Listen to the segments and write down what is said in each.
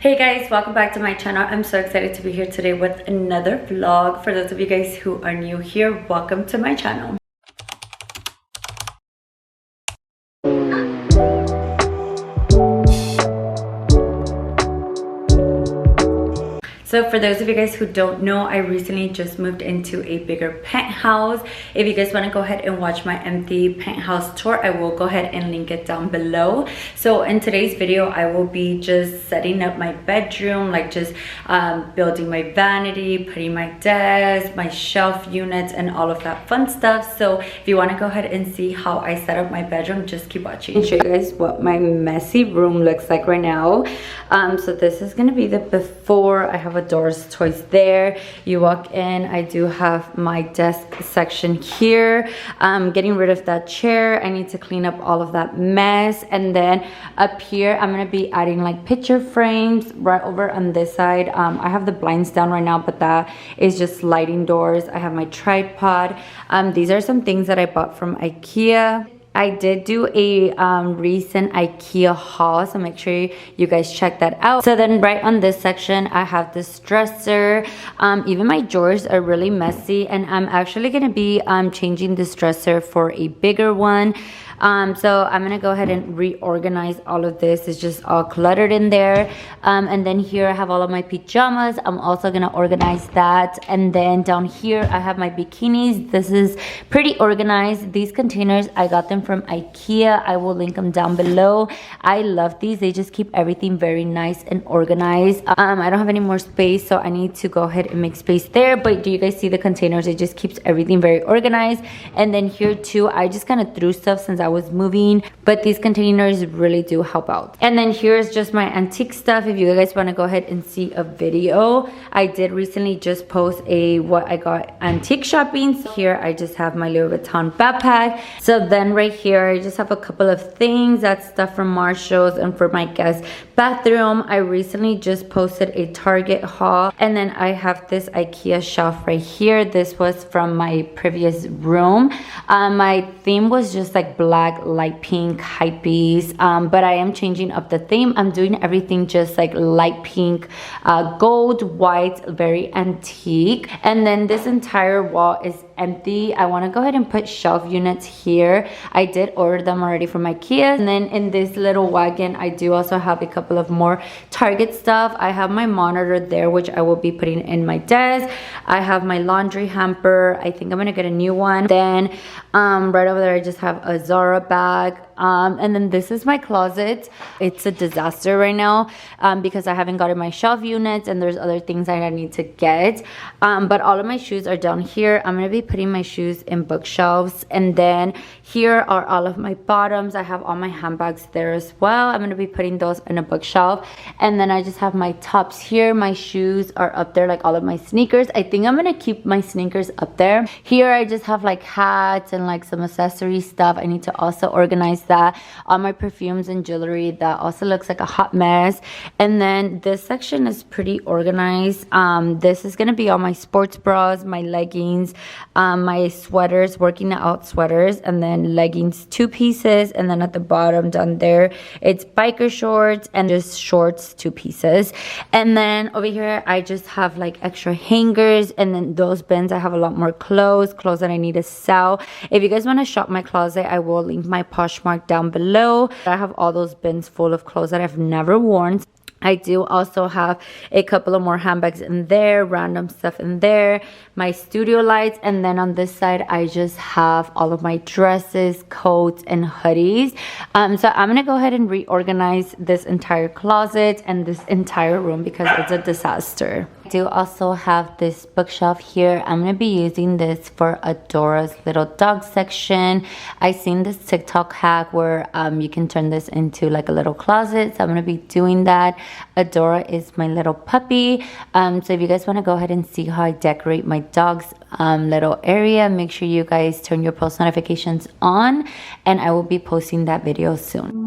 Hey guys, welcome back to my channel. I'm so excited to be here today with another vlog. For those of you guys who are new here, welcome to my channel. So for those of you guys who don't know, I recently just moved into a bigger penthouse. If you guys want to go ahead and watch my empty penthouse tour, I will go ahead and link it down below. So in today's video, I will be just setting up my bedroom, like just building my vanity, putting my desk, my shelf units, and all of that fun stuff. So if you want to go ahead and see how I set up my bedroom, just keep watching. I'll show you guys what my messy room looks like right now. So this is going to be the before. I have a Doris toys there. You walk in, I do have my desk section here. Getting rid of that chair. I need to clean up all of that mess. And then up here, I'm going to be adding like picture frames right over on this side. I have the blinds down right now, but that is just sliding doors. I have my tripod. These are some things that I bought from Ikea. I did do a recent Ikea haul, so make sure you guys check that out. So then right on this section, I have this dresser. Even my drawers are really messy, and I'm actually going to be changing this dresser for a bigger one. So I'm gonna go ahead and reorganize all of this. It's just all cluttered in there. And then here I have all of my pajamas. I'm also gonna organize that. And then down here I have my bikinis. This is pretty organized. These containers, I got them from Ikea. I will link them down below. I love these. They just keep everything very nice and organized. I don't have any more space, so I need to go ahead and make space there. But do you guys see the containers? It just keeps everything very organized. And then here too, I just kind of threw stuff since I was moving, but these containers really do help out. And then here's just my antique stuff. If you guys want to go ahead and see a video, I did recently just post a what I got antique shopping. So here I just have my Louis Vuitton backpack. So then right here I just have a couple of things. That's stuff from Marshall's and for my guest bathroom. I recently just posted a Target haul, and then I have this Ikea shelf right here. This was from my previous room. My theme was just like black, light pink, hypebeast, but I am changing up the theme. I'm doing everything just like light pink, gold, white, very antique. And then this entire wall is empty. I want to go ahead and put shelf units here. I did order them already from Ikea. And then in this little wagon, I do also have a couple of more Target stuff. I have my monitor there, which I will be putting in my desk. I have my laundry hamper. I think I'm gonna get a new one. Then right over there, I just have a Zara bag. And then this is my closet. It's a disaster right now because I haven't gotten my shelf units, and there's other things that I need to get. But all of my shoes are down here. I'm gonna be putting my shoes in bookshelves. And then here are all of my bottoms. I have all my handbags there as well. I'm gonna be putting those in a bookshelf. And then I just have my tops here. My shoes are up there, like all of my sneakers. I think I'm gonna keep my sneakers up there. Here I just have like hats and like some accessory stuff. I need to also organize that. All my perfumes and jewelry, that also looks like a hot mess. And then this section is pretty organized. This is gonna be all my sports bras, my leggings, my sweaters, working out sweaters, and then leggings, 2 pieces. And then at the bottom down there, it's biker shorts and just shorts, 2 pieces. And then over here I just have like extra hangers, and then those bins I have a lot more clothes that I need to sell. If you guys want to shop my closet, I will link my Poshmark down below. I have all those bins full of clothes that I've never worn. I do also have a couple of more handbags in there, random stuff in there, my studio lights, and then on this side I just have all of my dresses, coats, and hoodies. So I'm gonna go ahead and reorganize this entire closet and this entire room because it's a disaster. I do also have this bookshelf here. I'm gonna be using this for Adora's little dog section. I seen this TikTok hack where you can turn this into like a little closet, so I'm gonna be doing that. Adora is my little puppy. So if you guys want to go ahead and see how I decorate my dog's little area, make sure you guys turn your post notifications on, and I will be posting that video soon.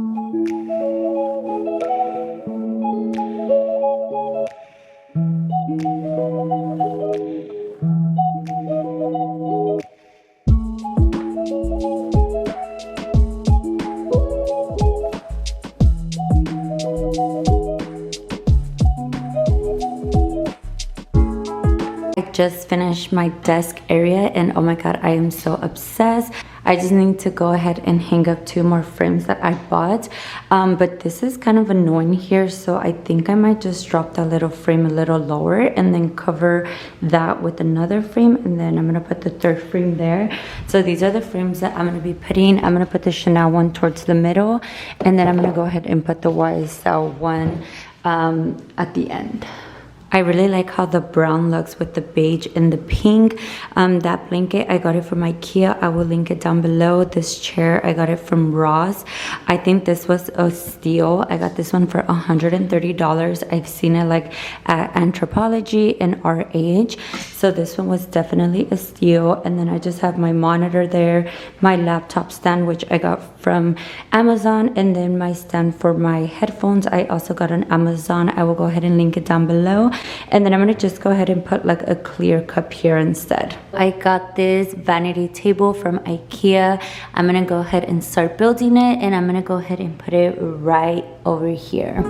I just finished my desk area and oh my god, I am so obsessed. I just need to go ahead and hang up 2 more frames that I bought. But this is kind of annoying here, so I think I might just drop that little frame a little lower and then cover that with another frame, and then I'm gonna put the 3rd frame there. So these are the frames that I'm gonna be putting. I'm gonna put the Chanel one towards the middle, and then I'm gonna go ahead and put the YSL one at the end. I really like how the brown looks with the beige and the pink. That blanket, I got it from Ikea. I will link it down below. This chair, I got it from Ross. I think this was a steal. I got this one for $130. I've seen it like at Anthropology and RH. So this one was definitely a steal. And then I just have my monitor there, my laptop stand, which I got from Amazon, and then my stand for my headphones. I also got on Amazon. I will go ahead and link it down below. And then I'm gonna just go ahead and put like a clear cup here instead. I got this vanity table from Ikea. I'm gonna go ahead and start building it, and I'm gonna go ahead and put it right over here.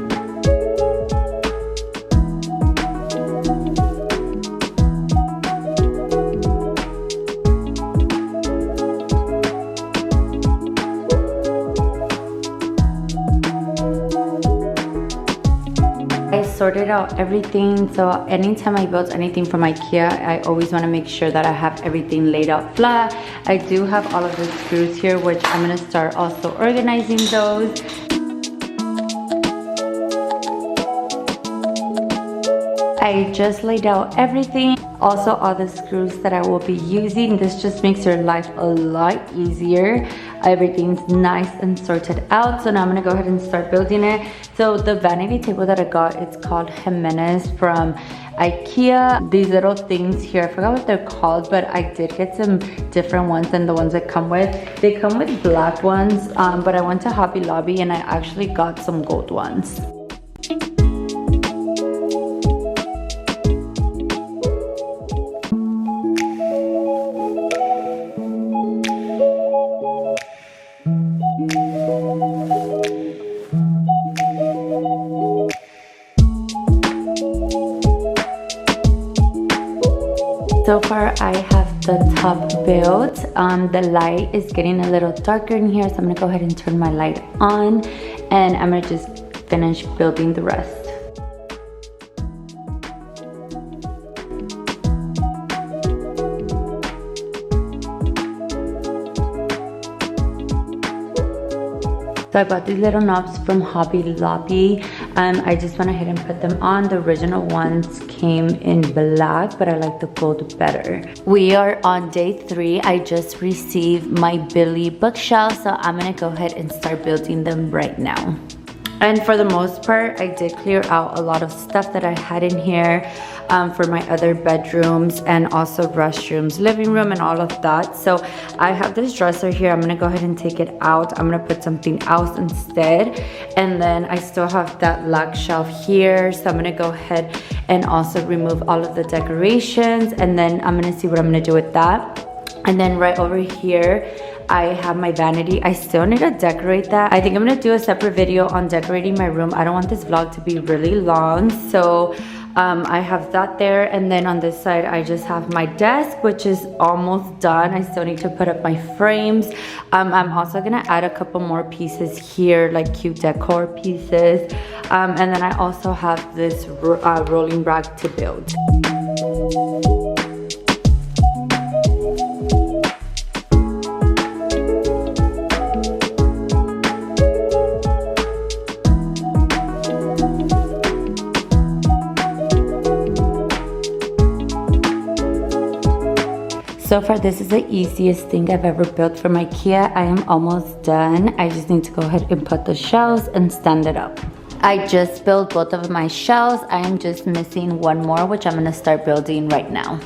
Sorted out everything, so anytime I build anything from Ikea, I always want to make sure that I have everything laid out flat. I do have all of the screws here, which I'm going to start also organizing those. I just laid out everything, also all the screws that I will be using. This just makes your life a lot easier. Everything's nice and sorted out, so now I'm gonna go ahead and start building it. So the vanity table that I got, it's called Jimenez from Ikea. These little things here, I forgot what they're called, but I did get some different ones than the ones that come with. They come with black ones, but I went to Hobby Lobby and I actually got some gold ones. So far I have the top built. The light is getting a little darker in here, so I'm gonna go ahead and turn my light on, and I'm gonna just finish building the rest. So I bought these little knobs from Hobby Lobby. I just went ahead and put them on. The original ones came in black, but I like the gold better. We are on day 3. I just received my Billy bookshelf, so I'm gonna go ahead and start building them right now. And for the most part, I did clear out a lot of stuff that I had in here for my other bedrooms and also restrooms, living room, and all of that. So I have this dresser here. I'm gonna go ahead and take it out. I'm gonna put something else instead. And then I still have that lock shelf here. So I'm gonna go ahead and also remove all of the decorations. And then I'm gonna see what I'm gonna do with that. And then right over here, I have my vanity. I still need to decorate that. I think I'm gonna do a separate video on decorating my room. I don't want this vlog to be really long, so I have that there. And then on this side, I just have my desk, which is almost done. I still need to put up my frames. I'm also gonna add a couple more pieces here, like cute decor pieces. And then I also have this rolling rack to build. So far, this is the easiest thing I've ever built from Ikea. I am almost done. I just need to go ahead and put the shelves and stand it up. I just built both of my shelves. I am just missing one more, which I'm gonna start building right now.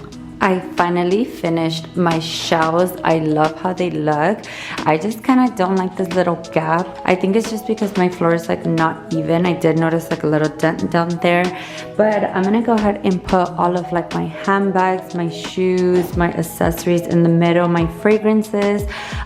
I finally finished my shelves. I love how they look. I just kind of don't like this little gap. I think it's just because my floor is like not even. I did notice like a little dent down there, but I'm gonna go ahead and put all of like my handbags, my shoes, my accessories in the middle, my fragrances,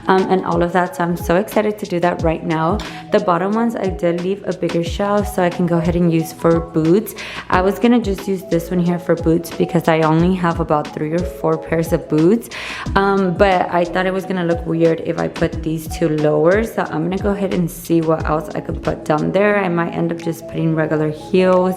and all of that. So I'm so excited to do that right now. The bottom ones I did leave a bigger shelf so I can go ahead and use for boots. I was gonna just use this one here for boots because I only have about 3 or 4 pairs of boots, but I thought it was gonna look weird if I put these two lower, so I'm gonna go ahead and see what else I could put down there. I might end up just putting regular heels,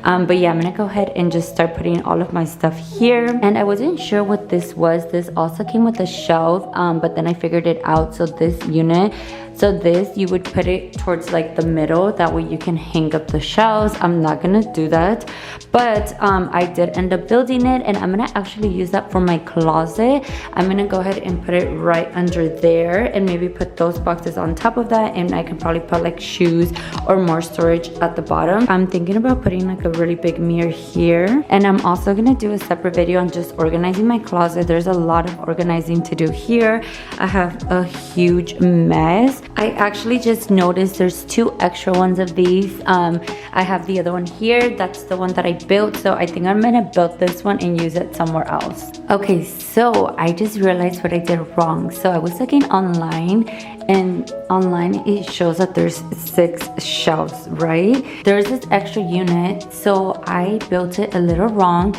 but yeah, I'm gonna go ahead and just start putting all of my stuff here. And I wasn't sure what this was. This also came with a shelf, but then I figured it out. So this unit, so this, you would put it towards like the middle, that way you can hang up the shelves. I'm not gonna do that, but I did end up building it, and I'm gonna actually use that for my closet. I'm gonna go ahead and put it right under there and maybe put those boxes on top of that, and I can probably put like shoes or more storage at the bottom. I'm thinking about putting like a really big mirror here, and I'm also gonna do a separate video on just organizing my closet. There's a lot of organizing to do here. I have a huge mess. I actually just noticed there's 2 extra ones of these. I have the other one here. That's the one that I built, so I think I'm gonna build this one and use it somewhere else. Okay, so I just realized what I did wrong. So I was looking online, and online it shows that there's 6 shelves, right? There's this extra unit, so I built it a little wrong.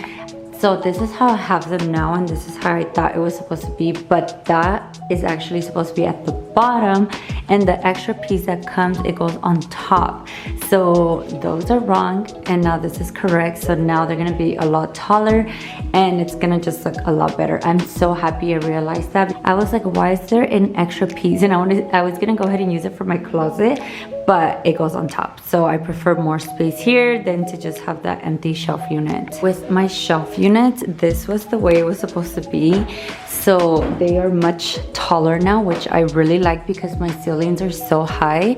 So this is how I have them now, and this is how I thought it was supposed to be, but that is actually supposed to be at the bottom, and the extra piece that comes, it goes on top. So those are wrong, and now this is correct. So now they're gonna be a lot taller, and it's gonna just look a lot better. I'm so happy I realized that. I was like, why is there an extra piece? And I was gonna go ahead and use it for my closet, but it goes on top. So I prefer more space here than to just have that empty shelf unit. With my shelf unit, this was the way it was supposed to be. So they are much taller now, which I really like because my ceilings are so high.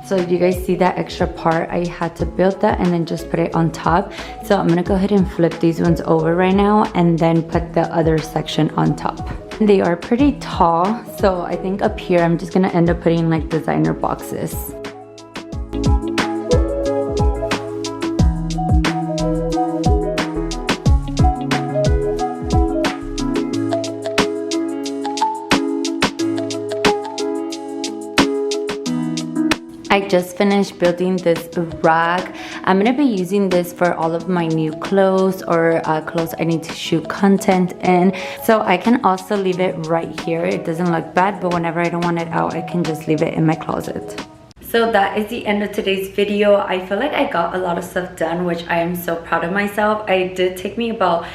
So if you guys see that extra part, I had to build that and then just put it on top. So I'm gonna go ahead and flip these ones over right now and then put the other section on top. They are pretty tall, so I think up here I'm just gonna end up putting like designer boxes. I just finished building this rack. I'm gonna be using this for all of my new clothes or clothes I need to shoot content in. So I can also leave it right here. It doesn't look bad, but whenever I don't want it out, I can just leave it in my closet. So that is the end of today's video. I feel like I got a lot of stuff done, which I am so proud of myself. It did take me about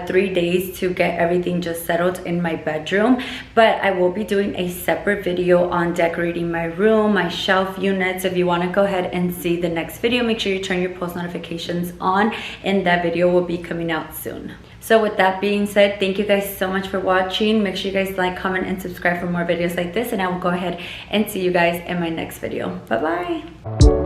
3 days to get everything just settled in my bedroom, but I will be doing a separate video on decorating my room, my shelf units. If you want to go ahead and see the next video, make sure you turn your post notifications on, and that video will be coming out soon. So with that being said, thank you guys so much for watching. Make sure you guys like, comment, and subscribe for more videos like this, and I will go ahead and see you guys in my next video. Bye bye.